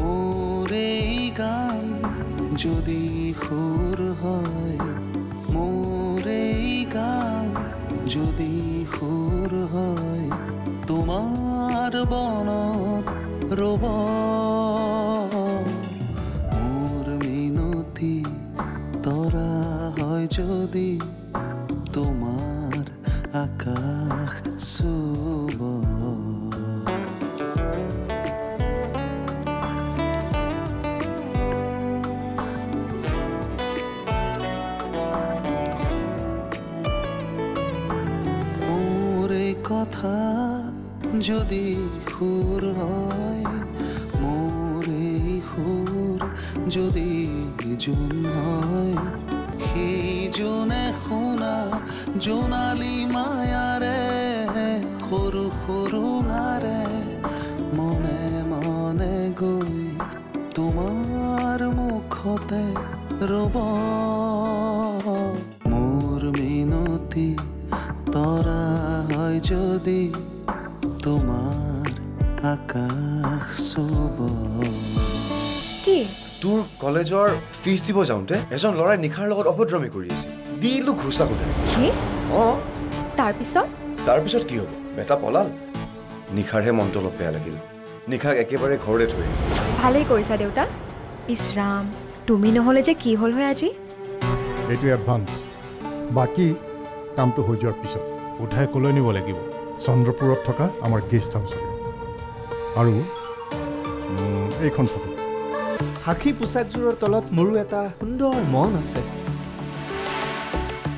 মোর এই গান যদি সুর হয়, মোর এই গান যদি সুর হয়, তোমার বনত রব মোর মিনতি তৰা হয় যদি তোমাৰ আকাশ চুব। কথা যদি সুৰ হয়, মোৰ এই সুৰ যদি জোন হয়, সেই জোনে শুনা জোনালী মায়াৰে সৰু সৰু নাৰে মনে মনে গৈ তোমাৰ মুখতে ৰব মোৰ মিনতি তৰা হয় যদি তোমাৰ আকাশ চুব। কি তোৰ কলেজৰ ফিজ দিব যাওঁতে এজন ল'ৰাই নিশাৰ লগত অভদ্ৰামী কৰি আছে, দিলো ঘোচা কোঠাই। কি অঁ তাৰপিছত কি হ'ব? বেটা পলাল। নিশাৰহে মনটো অলপ বেয়া লাগিল, নিশাক একেবাৰে ঘৰতে থৈ। ভালেই কৰিছা দেউতা। ইছৰাম, তুমি নহ'লে যে কি হ'ল হয় আজি? এইটো এডভান্স, বাকী কামটো হৈ যোৱাৰ পিছত উঠাই কলৈ নিব লাগিব? চন্দ্ৰপুৰত থকা আমাৰ গেষ্ট হাউচলৈ। আৰু এইখন ফটো। সাক্ষী পোচাকযোৰৰ তলত মোৰো এটা সুন্দৰ মন আছে,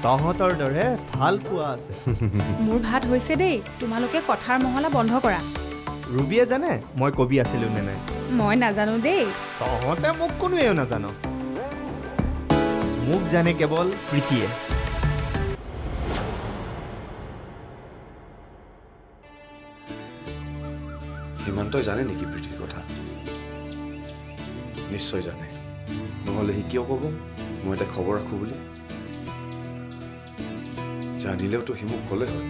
তহঁতৰ দৰে ভাল পোৱা আছে। মোৰ ভাত হৈছে দেই, তোমালোকে কথাৰ মহলা বন্ধ কৰা। ৰুবিয়ে জানে মই কবি আছিলোঁ নে নাই? মই নাজানো দেই। তহঁতে মোক কোনোৱেও নাজানো, মোক জানে কেৱল প্ৰীতিয়ে। হিমান্তই জানে নেকি প্ৰীতিৰ কথা? নিশ্চয় জানে, নহ'লে সি কিয় ক'ব মই এটা খবৰ ৰাখোঁ বুলি? জানিলেওতো সি মোক ক'লে হয়।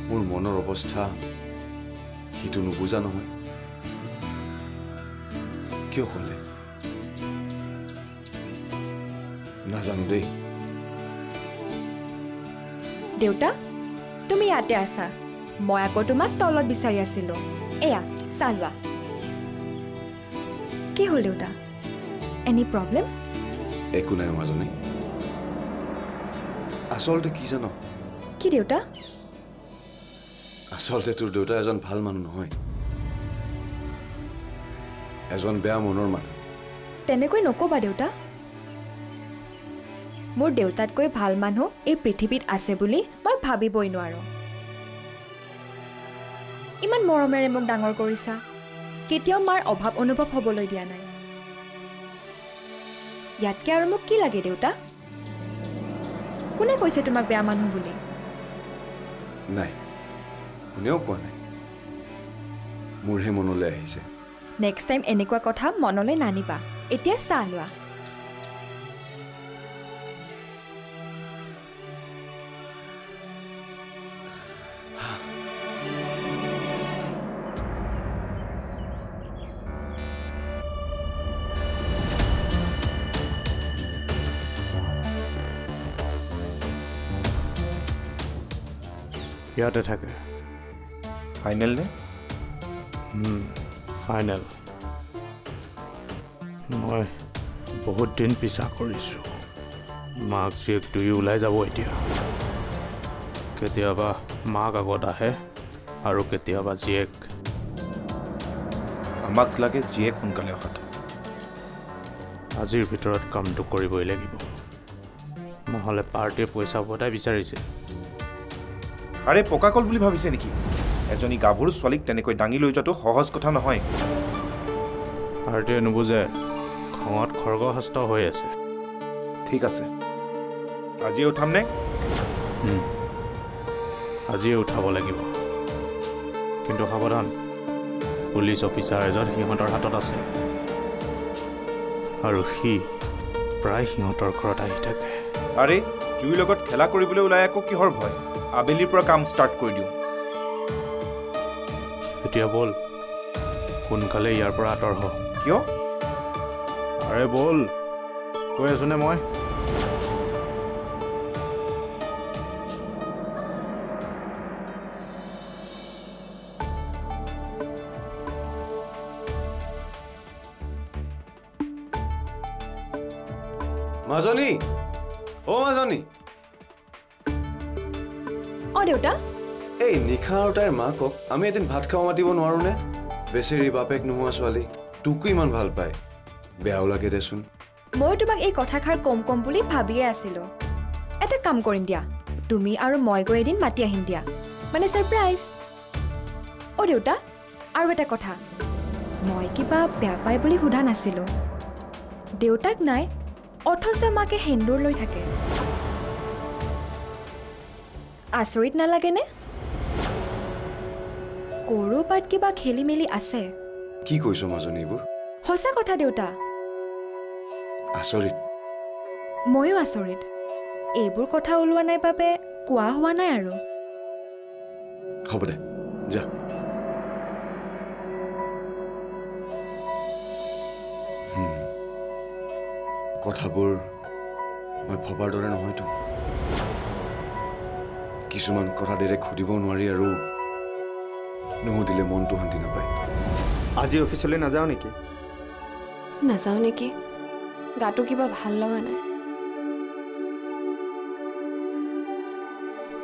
মোৰ মনৰ অৱস্থা সিটো নুবুজা নহয়, কিয় ক'লে নাজানো দেই। দেউতা, তুমি ইয়াতে আছা, মই আকৌ তোমাক তলত বিচাৰি আছিলোঁ। এয়া চাহ লোৱা। কি হ'ল দেউতা? Any problem? একো নাই মাজনী। আচলতে কি জানো? কি দেউতা? আচলতে তোৰ দেউতা এজন ভাল মানুহ নহয়, এজন বেয়া মনৰ মানুহ। তেনেকৈ নক'বা দেউতা। মোৰ দেউতাতকৈ ভাল মানুহ এই পৃথিৱীত আছে বুলি মই ভাবিবই নোৱাৰোঁ। ইমান মৰমেৰে মোক ডাঙৰ কৰিছা, কেতিয়াও মাৰ অভাৱ অনুভৱ হ'বলৈ দিয়া নাই। ইয়াতকৈ আৰু মোক কি লাগে দেউতা? কোনে কৈছে তোমাক বেয়া মানুহ বুলি? নাই, কোনেও কোৱা নাই, মোৰহে মনলৈ আহিছে। নেক্সট টাইম এনেকুৱা কথা মনলৈ নানিবা। এতিয়া চাহ লোৱা। ইয়াতে থাকে। ফাইনেল নে? ফাইনেল। মই বহুত দিন পিছা কৰিছোঁ। মাক জীয়েক দুয়ো ওলাই যাব এতিয়া। কেতিয়াবা মাক আগত আহে আৰু কেতিয়াবা জীয়েক। আমাক লাগে জীয়েক সোনকালে অহাটো। আজিৰ ভিতৰত কামটো কৰিবই লাগিব, নহ'লে পাৰ্টিয়ে পইচা উভতাই বিচাৰিছে। আৰে পকা কল বুলি ভাবিছে নেকি? এজনী গাভৰু ছোৱালীক তেনেকৈ দাঙি লৈ যোৱাটো সহজ কথা নহয়। পাৰ্টিয়ে নুবুজে, খঙত খৰ্গহস্ত হৈ আছে। ঠিক আছে, আজিয়ে উঠাম নে? আজিয়ে উঠাব লাগিব, কিন্তু সাৱধান, পুলিচ অফিচাৰ এজন সিহঁতৰ হাতত আছে আৰু সি প্ৰায় সিহঁতৰ ঘৰত আহি থাকে। আৰে জুইৰ লগত খেলা কৰিবলৈ ওলাই আকৌ কিহৰ ভয়? আবেলিৰ পৰা কাম ষ্টাৰ্ট কৰি দিওঁ। এতিয়া ব'ল, সোনকালে ইয়াৰ পৰা আঁতৰ হ কিয় আৰে বল কৈ আছোনে মই মাজনী অ মাজনী অ দেউতা এই নিশা আৰু তাইৰ মাকক আমি এদিন ভাত খাব মাতিব নোৱাৰোনে বেচেৰি বাপেক নোহোৱা ছোৱালী তোকো ইমান ভাল পায় বেয়াও লাগে দেচোন মই তোমাক এই কথাষাৰ কম বুলি ভাবিয়ে আছিলোঁ এটা কাম কৰিম দিয়া তুমি আৰু মই গৈ এদিন মাতি আহিম দিয়া মানে ছাৰপ্ৰাইজ অ দেউতা আৰু এটা কথা মই কিবা বেয়া পাই বুলি সোধা নাছিলোঁ দেউতাক নাই অথচ মাকে সেন্দুৰ লৈ থাকে আচৰিত নালাগেনে ক'ৰবাত কিবা খেলি মেলি আছে কি কৈছ মাজনী এইবোৰ সঁচা কথা দেউতা আচৰিত ময়ো আচৰিত এইবোৰ কথা ওলোৱা নাই বাবে কোৱা হোৱা নাই আৰু হ'ব দে যা কথাবোৰ মই ভবাৰ দৰে নহয়তো কিছুমান কথা দেৰে সুধিব নোৱাৰি আৰু নুসুধিলে মনটো শান্তি নাপায় আজি অফিচলৈ নাযাওঁ নেকি নাযাওঁ নেকি গাটো কিবা ভাল লগা নাই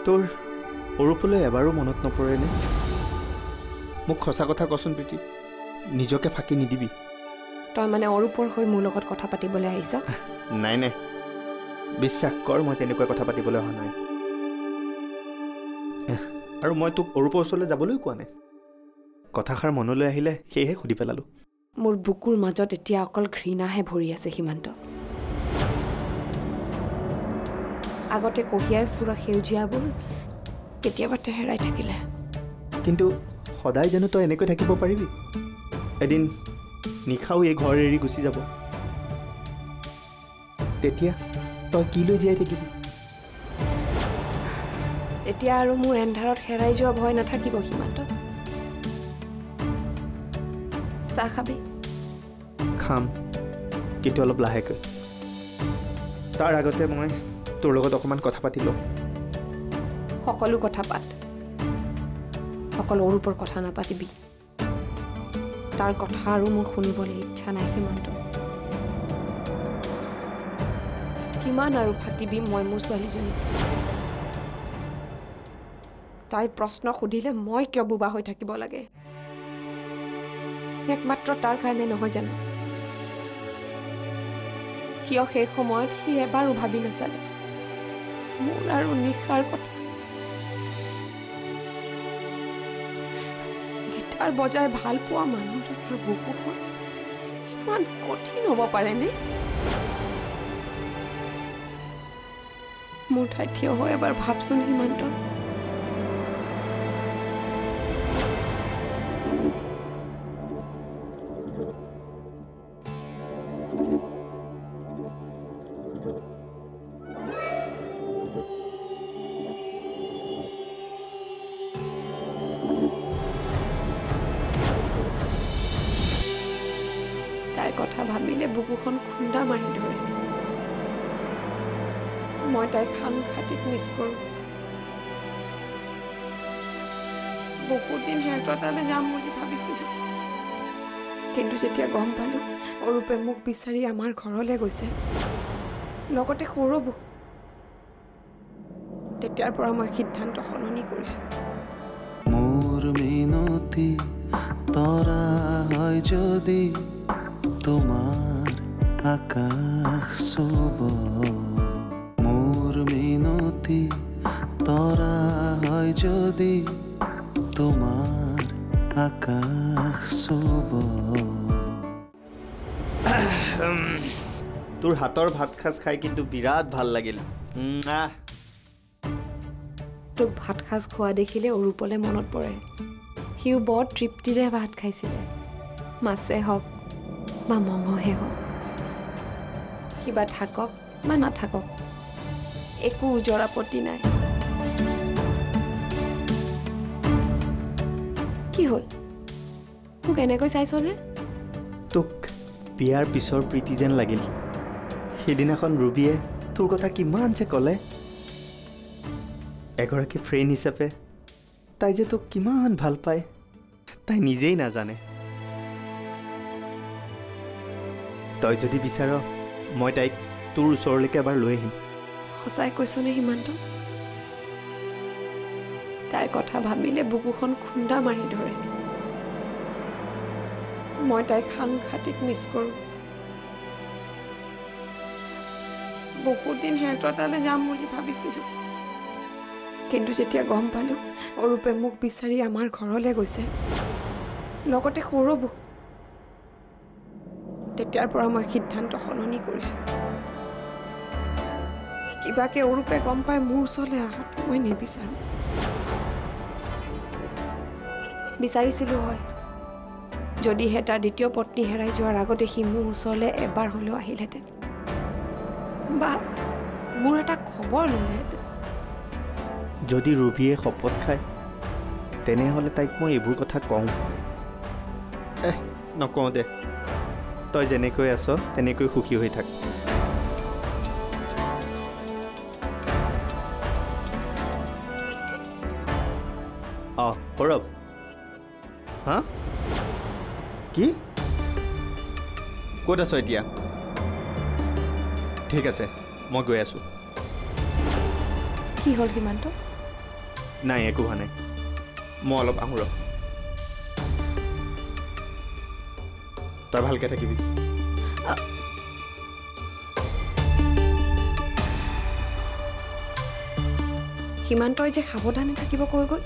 তোৰ অৰূপলৈ এবাৰো মনত নপৰেনে মোক সঁচা কথা কচোন প্ৰীতি নিজকে ফাঁকি নিদিবি তই মানে অৰূপৰ হৈ মোৰ লগত কথা পাতিবলৈ আহিছ নাই নাই বিশ্বাস কৰ মই তেনেকুৱা কথা পাতিবলৈ অহা নাই আৰু মই তোক অৰূপৰ ওচৰলৈ যাবলৈ কোৱা নাই কথাষাৰ মনলৈ আহিলে সেয়েহে সুধি পেলালোঁ মোৰ বুকুৰ মাজত এতিয়া অকল ঘৃণাহে ভৰি আছে সীমান্ত আগতে কঢ়িয়াই ফুৰা সেউজীয়াবোৰ কেতিয়াবাতে হেৰাই থাকিলে কিন্তু সদায় জানো তই এনেকৈ থাকিব পাৰিবি এদিন নিশাও এই ঘৰ এৰি গুচি যাব তেতিয়া তই কি লৈ জীয়াই থাকিবি তেতিয়া আৰু মোৰ এন্ধাৰত হেৰাই যোৱা ভয় নাথাকিব সীমান্ত চাহ খাবি খাম কিন্তু অলপ লাহেকৈ তাৰ আগতে মই তোৰ লগত অকণমান কথা পাতি লওঁ সকলো কথা পাত অকল অৰূপৰ কথা নাপাতিবি তাৰ কথা আৰু মোৰ শুনিবলৈ ইচ্ছা নাই সীমান্ত কিমান আৰু ফাঁকিবি মই মোৰ ছোৱালীজনীক তাই প্ৰশ্ন সুধিলে মই কিয় বোবা হৈ থাকিব লাগে একমাত্ৰ তাৰ কাৰণে নহয় জানো কিয় সেই সময়ত সি এবাৰো ভাবি নাচালে মোৰ আৰু নিশাৰ কথা গীটাৰ বজাই ভাল পোৱা মানুহজনৰ বুকুখন ইমান কঠিন হ'ব পাৰেনে মোৰ ঠাইত থিয় হৈ এবাৰ ভাবচোন সীমান্ত তাইৰ কথা ভাবিলে বুকুখন খুন্দা মাৰি ধৰে মই তাইক সাংঘাতিক মিছ কৰোঁ বহুত দিন সিহঁতৰ তালৈ যাম বুলি ভাবিছিলোঁ কিন্তু যেতিয়া গম পালোঁ অৰূপে মোক বিচাৰি আমাৰ ঘৰলৈ গৈছে লগতে সৌৰভো তেতিয়াৰ পৰা মই সিদ্ধান্ত সলনি কৰিছোঁ মোৰ মিনতি তৰা হয় যদি তোমাৰ আকাশ চুব মোৰ মিনতি তৰা হয় যদি তোমাৰ আকাশ চুব তোৰ হাতৰ ভাত সাজ খাই কিন্তু বিৰাট ভাল লাগিল তোক ভাত সাজ খোৱা দেখিলে অৰূপলৈ মনত পৰে সিও বৰ তৃপ্তিৰে ভাত খাইছিলে মাছে হওক বা মঙহে হওক কিবা থাকক বা নাথাকক একো ওজৰ আপত্তি নাই কি হ'ল মোক এনেকৈ চাইছ যে তোক বিয়াৰ পিছৰ প্ৰীতি যেন লাগিল সেইদিনাখন ৰুবিয়ে তোৰ কথা কিমান যে ক'লে এগৰাকী ফ্ৰেণ্ড হিচাপে তাই যে তোক কিমান ভাল পায় তাই নিজেই নাজানে তই যদি বিচাৰ মই তাইক তোৰ ওচৰলৈকে এবাৰ লৈ আহিম সঁচাই কৈছনে সীমান্ত তাইৰ কথা ভাবিলে বুকুখন খুন্দা মাৰি ধৰে মই তাইক সাংঘাতিক মিছ কৰোঁ বহুত দিন সিহঁতৰ তালৈ যাম বুলি ভাবিছিলোঁ কিন্তু যেতিয়া গম পালোঁ অৰূপে মোক বিচাৰি আমাৰ ঘৰলৈ গৈছে লগতে সৌৰভো তেতিয়াৰ পৰা মই সিদ্ধান্ত সলনি কৰিছোঁ কিবাকে অৰূপে গম পাই মোৰ ওচৰলৈ অহাটো মই নিবিচাৰোঁ বিচাৰিছিলোঁ হয় যদিহে তাৰ দ্বিতীয় পত্নী হেৰাই যোৱাৰ আগতে সি মোৰ ওচৰলৈ এবাৰ হ'লেও আহিলহেঁতেন বা মোৰ এটা খবৰ ল'লেহেঁতেন যদি ৰুবিয়ে শপত খায় তেনেহ'লে তাইক মই এইবোৰ কথা কওঁ নকওঁ দে তই যেনেকৈ আছ তেনেকৈ সুখী হৈ থাক সৌৰভ হা কি ক'ত আছ এতিয়া ঠিক আছে মই গৈ আছোঁ কি হ'ল সীমান্ত নাই একো হোৱা নাই মই অলপ আহোঁ ৰ তই ভালকৈ থাকিবি সীমান্তই যে সাৱধানে থাকিব কৈ গ'ল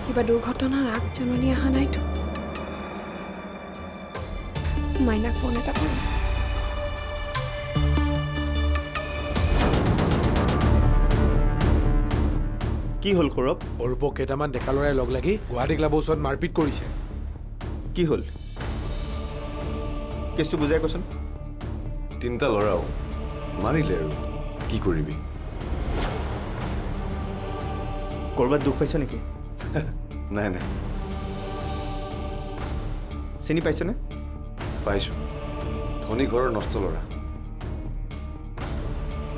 কিবা দুৰ্ঘটনাৰ আগজননী অহা নাইতো মাইনাক ফোন এটা কৰোঁ কি হ'ল সৌৰভ অৰূপক কেইটামান ডেকা ল'ৰাই লগ লাগি গুৱাহাটী ক্লাবৰ ওচৰত মাৰপিট কৰিছে কি হ'ল কেছটো বুজাই কচোন তিনিটা ল'ৰাও মাৰিলে আৰু কি কৰিবি ক'ৰবাত দুখ পাইছ নেকি নাই নাই চিনি পাইছনে পাইছোঁ ধনী ঘৰৰ নষ্ট ল'ৰা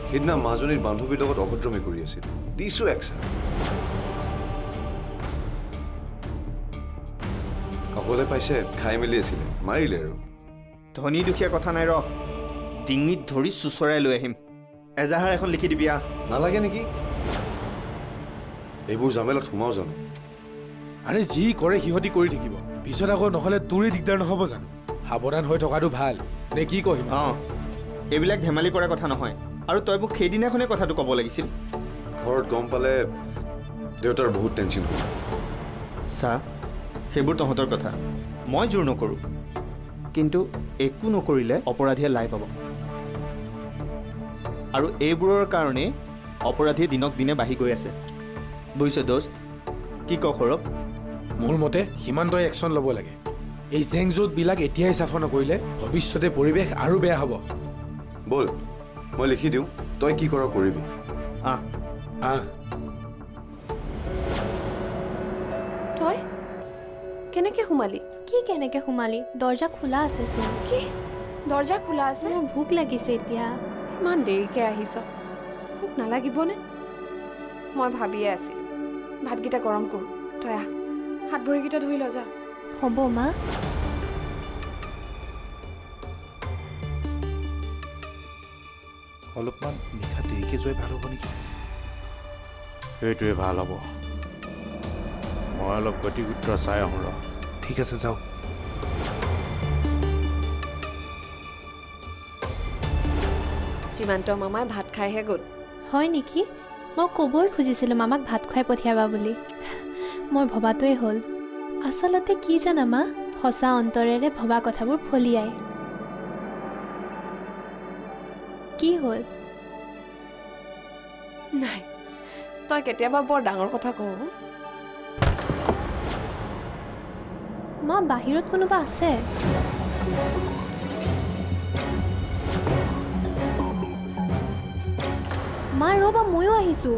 সেইদিনা মাজনীৰ বান্ধৱীৰ লগত অভদ্ৰমী কৰি আছিল দিছোঁ একচা অকলে পাইছে খাই মেলি আছিলে মাৰিলে আৰু ধনী দুখীয়া কথা নাই ৰ ডিঙিত ধৰি চুচৰাই লৈ আহিম এজাহাৰ এখন লিখি দিবি নালাগে নেকি এইবোৰ জামেলাত সোমাও জানো আৰে যি কৰে সিহঁতি কৰি থাকিব পিছত আকৌ নহ'লে তোৰে দিগদাৰ নহ'ব জানো সাৱধান হৈ থকাটো ভাল নে কি কহিম এইবিলাক ধেমালি কৰা কথা নহয় আৰু তই মোক সেইদিনাখনে কথাটো ক'ব লাগিছিল ঘৰত গম পালে দেউতাৰ বহুত টেনশ্যন হ'ব চা সেইবোৰ তহঁতৰ কথা মই জোৰ নকৰোঁ কিন্তু একো নকৰিলে অপৰাধীয়ে লাই পাব আৰু এইবোৰৰ কাৰণে অপৰাধী দিনক দিনে বাঢ়ি গৈ আছে বুজিছ দোস্ত কি ক সৌৰভ মোৰ মতে সীমান্তই একশ্যন ল'ব লাগে এই জেং জোঁটবিলাক এতিয়াই চাফা নকৰিলে ভৱিষ্যতে পৰিৱেশ আৰু বেয়া হ'ব ব'ল মই লিখি দিওঁ তই কি কৰ কৰিবি তই কেনেকৈ সোমালি কি কেনেকৈ সোমালি দৰ্জা খোলা আছে চোন কি দৰ্জা খোলা আছে মোৰ ভোক লাগিছে এতিয়া ইমান দেৰিকৈ আহিছ ভোক নালাগিবনে মই ভাবিয়ে আছিলোঁ ভাতকেইটা গৰম কৰোঁ তই আহ হাত ভৰিকেইটা ধুই ল যা হ'ব মা অলপমান নিশা দেৰিকৈ যোৱাই ভাল হ'ব নেকি সেইটোৱে ভাল হ'ব মই অলপ গতিগুত্ৰ চাই আহোঁ ৰ ঠিক আছে যাওঁ সীমান্ত মামাই ভাত খাইহে গ'ল হয় নেকি মই ক'বই খুজিছিলোঁ মামাক ভাত খুৱাই পঠিয়াবা বুলি মই ভবাটোৱেই হ'ল আচলতে কি জানা মা সঁচা অন্তৰেৰে ভবা কথাবোৰ ফলিয়ায় কি হ'ল নাই তই কেতিয়াবা বৰ ডাঙৰ কথা কওঁ মা বাহিৰত কোনোবা আছে মা ৰ'বা ময়ো আহিছোঁ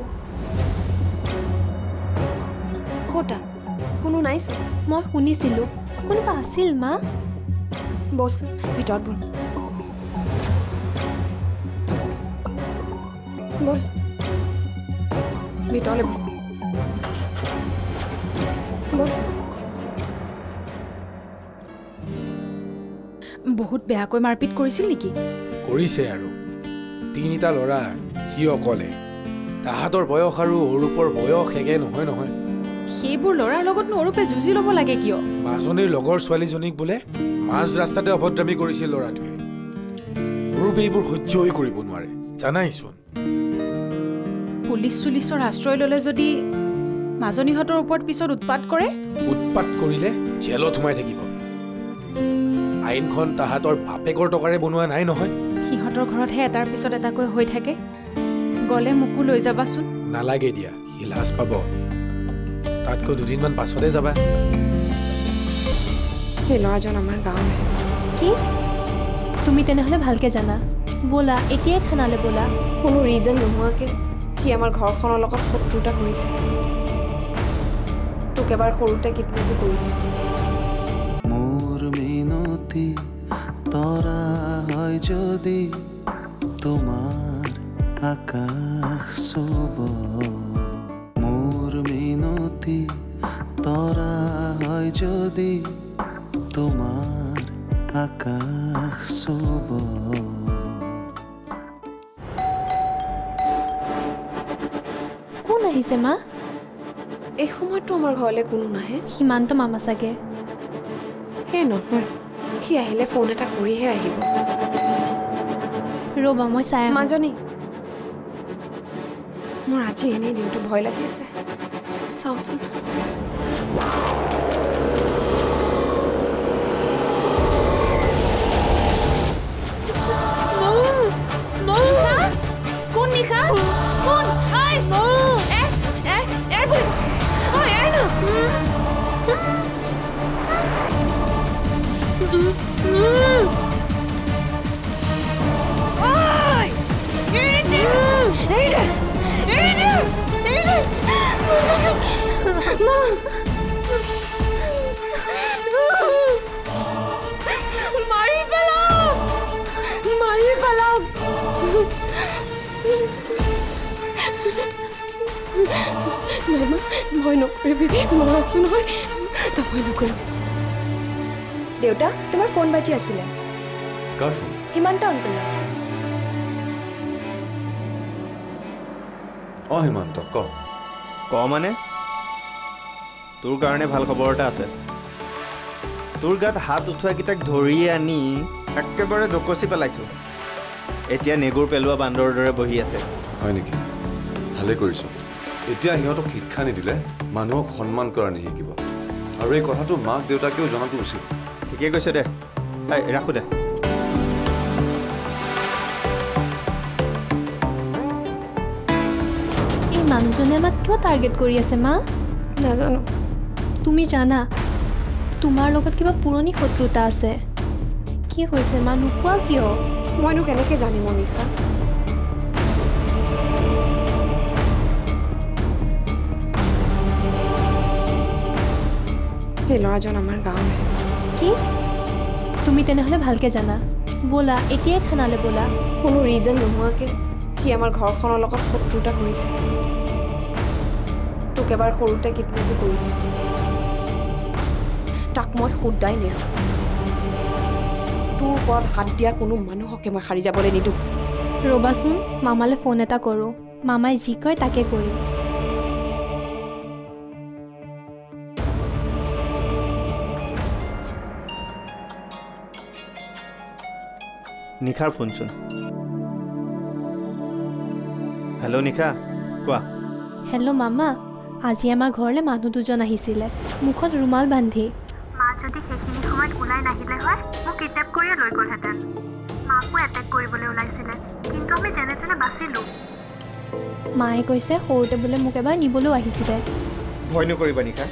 ক'তা কোনো নাইচোন। মই শুনিছিলোঁ কোনোবা আছিল মা। বলচোন ভিতৰত বল। বল ভিতৰলৈ বল। বল। বহুত বেয়াকৈ মাৰপিট কৰিছিল নেকি? কৰিছে আৰু 3টা ল'ৰা, সি অকলে। তাহাঁতৰ বয়স আৰু অৰূপৰ বয়স একে নহয় নহয়। সেইবোৰ ল'ৰাৰ লগতনো অৰূপে যুঁজি ল'ব লাগে কিয়? মাজনীৰ লগৰ ছোৱালীজনীক বোলে মাজ ৰাস্তাতে অভদ্ৰামী কৰিছিল ল'ৰাটোৱে। অৰূপে এইবোৰ সহ্যই কৰিব নোৱাৰে জানাইচোন। পুলিচ চুলিচৰ আশ্ৰয় ল'লে যদি মাজনীহঁতৰ ওপৰত পিছত উৎপাত কৰে? উৎপাত কৰিলে জেলত সোমাই থাকিব। আইনখন তাহাঁতৰ বাপেকৰ টকাৰে বনোৱা নাই নহয়। সিহঁতৰ ঘৰতহে এটাৰ পিছত এটাকৈ হৈ থাকে। গ'লে মোকো লৈ যাবাচোন। নালাগে দিয়া, সি লাজ পাব। তাতকৈ 2 দিনমান পাছতে যাবা। সেই ল'ৰাজন আমাৰ গাঁৱৰে। কি তুমি তেনেহ'লে ভালকৈ জানা? ব'লা এতিয়াই থানালৈ ব'লা। কোনো ৰিজন নোহোৱাকৈ সি আমাৰ ঘৰখনৰ লগত শত্ৰুতা কৰিছে। তোক এবাৰ সৰুতে কিডনেপো কৰিছে। মোৰ মিনতি তৰা হয় যদি তোমাৰ আকাশ চুব। মোৰ মিনতি তৰা হয় যদি তোমাৰ আকাশ চুব। কোন আহিছে মা? এই সময়ততো আমাৰ ঘৰলৈ কোনো নাহে। সীমান্ত মামা চাগে। সেই নহয়, সি আহিলে ফোন এটা কৰিহে আহিব। ৰ'বা মই চাই আহোঁ। মাজনী, মোৰ আজি এনেই দিনটো ভয় লাগি আছে। চাওঁচোন। কোন নিশা? কোন? মাৰি পেলাও, মাৰি পেলাও। নাই মা, ভয় নকৰিবি, মই আছো নহয়। তই ভয় নকৰিবি। দেউতা, তোমাৰ ফোন বাজি আছিলে। কাৰ ফোন? সীমান্ত অংকলৰ। হিমান্ত ক। মানে তোৰ কাৰণে ভাল খবৰ এটা আছে। তোৰ গাত হাত উঠোৱাকেইটাক ধৰি আনি একেবাৰে দকচি পেলাইছোঁ। এতিয়া নেগুৰ পেলোৱা বান্দৰৰ দৰে বহি আছে। হয় নেকি? ভালে কৰিছ। এতিয়া সিহঁতক শিক্ষা নিদিলে মানুহক সন্মান কৰা নিশিকিব। আৰু এই কথাটো মাক দেউতাকেও জনাটো উচিত। ঠিকেই কৈছে দে। ৰাখোঁ দে। এই মানুহজনে আমাক কিয় টাৰ্গেট কৰি আছে মা? নাজানো। তুমি জানা তোমাৰ লগত কিবা পুৰণি শত্ৰুতা আছে। কি হৈছে মা, নোকোৱা কিয়? মইনো কেনেকৈ জানিম নিশা? সেই ল'ৰাজন আমাৰ গাঁৱৰে। কি তুমি তেনেহ'লে ভালকৈ জানা? ব'লা এতিয়াই থানালৈ ব'লা। কোনো ৰিজন নোহোৱাকৈ সি আমাৰ ঘৰখনৰ লগত শত্ৰুতা কৰিছে। তোক এবাৰ সৰুতে কিডনেপো কৰিছে। তাক মই সদায় নেৰোঁ। তোৰ ওপৰত হাত দিয়া কোনো মানুহকে মই সাৰি যাবলৈ নিদিওঁ। ৰ'বাচোন, মামালৈ ফোন এটা কৰোঁ। মামাই যি কয় তাকে কৰিম। নিশাৰ ফোনচোন। হেল্ল' নিশা, কোৱা। হেল্ল' মামা, আজি আমাৰ ঘৰলৈ মানুহ 2জন আহিছিলে, মুখত ৰুমাল বান্ধি। মা যদি সেইখিনি সময়ত ওলাই নাহিলে হয়, মোক কিডনেপ কৰিয়ে লৈ গ'লহেঁতেন। মাকো এটেক কৰিবলৈ ওলাইছিলে, কিন্তু আমি যেনে তেনে বাচিলোঁ। মায়ে কৈছে সৰুতে বোলে মোক এবাৰ নিবলৈও আহিছিলে। ভয় নকৰিবা নিশা,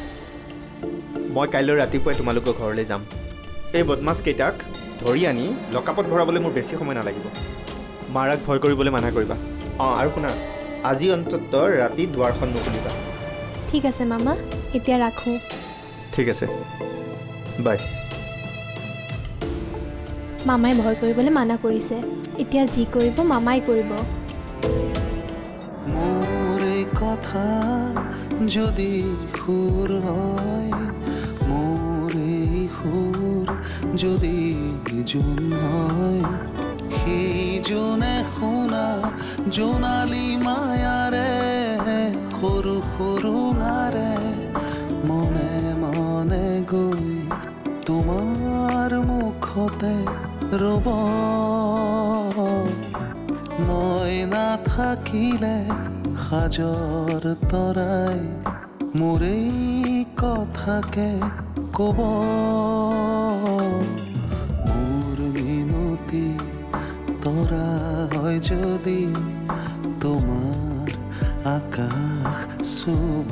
মই কাইলৈ ৰাতিপুৱাই তোমালোকৰ ঘৰলৈ যাম। এই বদমাছকেইটাক ধৰি আনি লকআপত ভৰাবলৈ মোৰ বেছি সময় নালাগিব। মাৰাক ভয় কৰিবলৈ মানা কৰিবা। আৰু শুনা, আজি অন্ততঃ ৰাতি দুৱাৰখন নুখুলিবা। ঠিক আছে মামা, এতিয়া ৰাখোঁ। ঠিক আছে বাই মামাই ভয় কৰিবলৈ মানা কৰিছে এতিয়া যি কৰিব মামাই কৰিব মোৰ এই কথা যদি সুৰ হয় মোৰ এই সুৰ যদি জোন হয় সেই জোনে শুনা জোনালী মায়াৰে সৰু সৰু নাৰে মনে মনে গৈ তোমাৰ মুখতে ৰব মই নাথাকিলে সাজৰ তৰাই মোৰ এই কথাকে ক'ব মোৰ মিনতি তৰা হয় যদি তোমাৰ আকাশ চুব